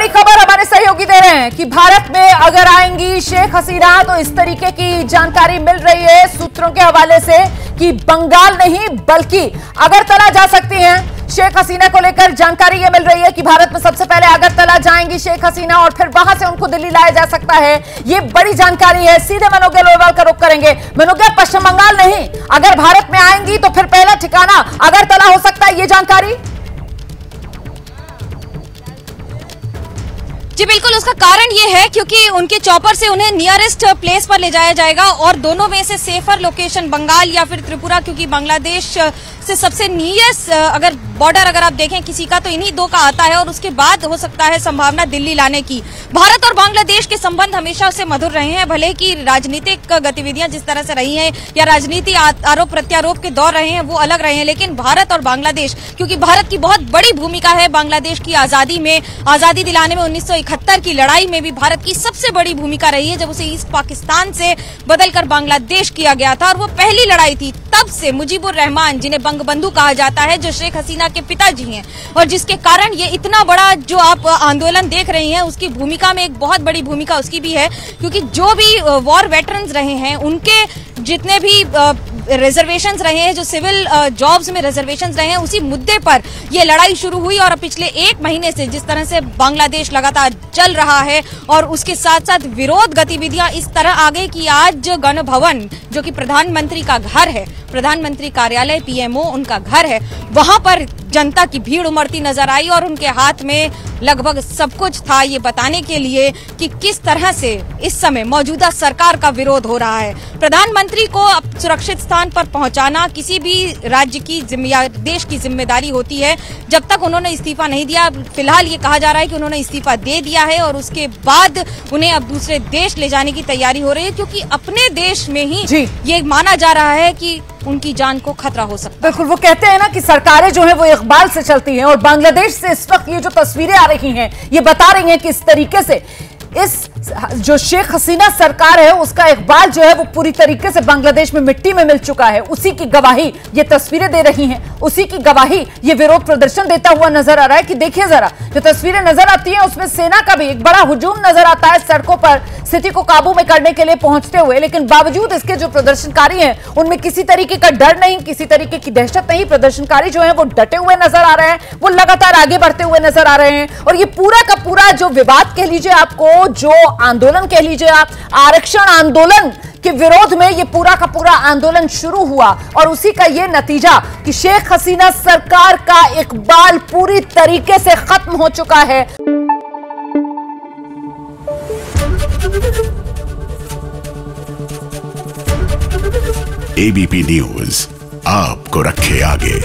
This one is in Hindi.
बड़ी खबर हमारे सहयोगी दे रहे हैं कि भारत में अगर आएंगी शेख हसीना तो इस तरीके की जानकारी मिल रही है सूत्रों के हवाले से कि बंगाल नहीं बल्कि अगरतला जा सकती हैं शेख हसीना को लेकर जानकारी ये मिल रही है कि भारत में सबसे पहले अगरतला जाएंगी शेख हसीना और फिर वहां से उनको दिल्ली लाया जा सकता है। ये बड़ी जानकारी है। सीधे मनोज लोरवाल का रुख करेंगे। मनोज, पश्चिम बंगाल नहीं, अगर भारत में आएंगी तो फिर पहला ठिकाना अगरतला हो सकता है, ये जानकारी? जी बिल्कुल, उसका कारण ये है क्योंकि उनके चॉपर से उन्हें नियरेस्ट प्लेस पर ले जाया जाएगा और दोनों में से सेफर लोकेशन बंगाल या फिर त्रिपुरा, क्योंकि बांग्लादेश से सबसे नियरेस्ट अगर बॉर्डर अगर आप देखें किसी का तो इन्हीं दो का आता है और उसके बाद हो सकता है संभावना दिल्ली लाने की। भारत और बांग्लादेश के संबंध हमेशा से मधुर रहे हैं, भले कि राजनीतिक गतिविधियां जिस तरह से रही हैं या राजनीति आरोप प्रत्यारोप के दौर रहे हैं वो अलग रहे हैं, लेकिन भारत और बांग्लादेश, क्योंकि भारत की बहुत बड़ी भूमिका है बांग्लादेश की आजादी में, आजादी दिलाने में 1971 की लड़ाई में भी भारत की सबसे बड़ी भूमिका रही है जब उसे ईस्ट पाकिस्तान से बदलकर बांग्लादेश किया गया था। और वो पहली लड़ाई थी, तब से मुजीबुर रहमान, जिन्हें बंगबंधु कहा जाता है, जो शेख हसीना के पिताजी हैं और जिसके कारण ये इतना बड़ा जो आप आंदोलन देख रहे हैं उसकी भूमिका में एक बहुत बड़ी भूमिका उसकी भी है, क्योंकि जो भी वॉर वेटरन्स रहे हैं उनके जितने भी रिजर्वेशंस रहे हैं, जो सिविल जॉब्स में रिजर्वेशंस रहे हैं, उसी मुद्दे पर ये लड़ाई शुरू हुई। और पिछले एक महीने से जिस तरह से बांग्लादेश लगातार चल रहा है और उसके साथ साथ विरोध गतिविधियां इस तरह आ गई कि आज गण भवन, जो कि प्रधानमंत्री का घर है, प्रधानमंत्री कार्यालय पीएमओ उनका घर है, वहां पर जनता की भीड़ उमड़ती नजर आई और उनके हाथ में लगभग सब कुछ था ये बताने के लिए कि किस तरह से इस समय मौजूदा सरकार का विरोध हो रहा है। प्रधानमंत्री को अब सुरक्षित स्थान पर पहुंचाना किसी भी राज्य की देश की जिम्मेदारी होती है। जब तक उन्होंने इस्तीफा नहीं दिया, फिलहाल ये कहा जा रहा है कि उन्होंने इस्तीफा दे दिया है और उसके बाद उन्हें अब दूसरे देश ले जाने की तैयारी हो रही है, क्योंकि अपने देश में ही ये माना जा रहा है कि उनकी जान को खतरा हो सकता है। बिल्कुल, वो कहते हैं ना कि सरकारें जो है वो इकबाल से चलती हैं और बांग्लादेश से इस वक्त ये जो तस्वीरें आ रही हैं ये बता रही हैं कि इस तरीके से इस जो शेख हसीना सरकार है उसका इकबाल जो है वो पूरी तरीके से बांग्लादेश में मिट्टी में मिल चुका है। उसी की गवाही ये तस्वीरें दे रही हैं, उसी की गवाही ये विरोध प्रदर्शन देता हुआ नजर आ रहा है कि देखिए जरा जो तस्वीरें नजर आती हैं उसमें सेना का भी एक बड़ा हुजूम नजर आता है सड़कों पर स्थिति को काबू में करने के लिए पहुंचते हुए, लेकिन बावजूद इसके जो प्रदर्शनकारी हैं उनमें किसी तरीके का डर नहीं, किसी तरीके की दहशत नहीं। प्रदर्शनकारी जो है वो डटे हुए नजर आ रहे हैं, वो लगातार आगे बढ़ते हुए नजर आ रहे हैं। और ये पूरा का पूरा जो विवाद कह लीजिए आपको, जो आंदोलन कह लीजिए आप, आरक्षण आंदोलन के विरोध में ये पूरा का पूरा आंदोलन शुरू हुआ और उसी का ये नतीजा कि शेख हसीना सरकार का इकबाल पूरी तरीके से खत्म हो चुका है। एबीपी न्यूज आपको रखे आगे।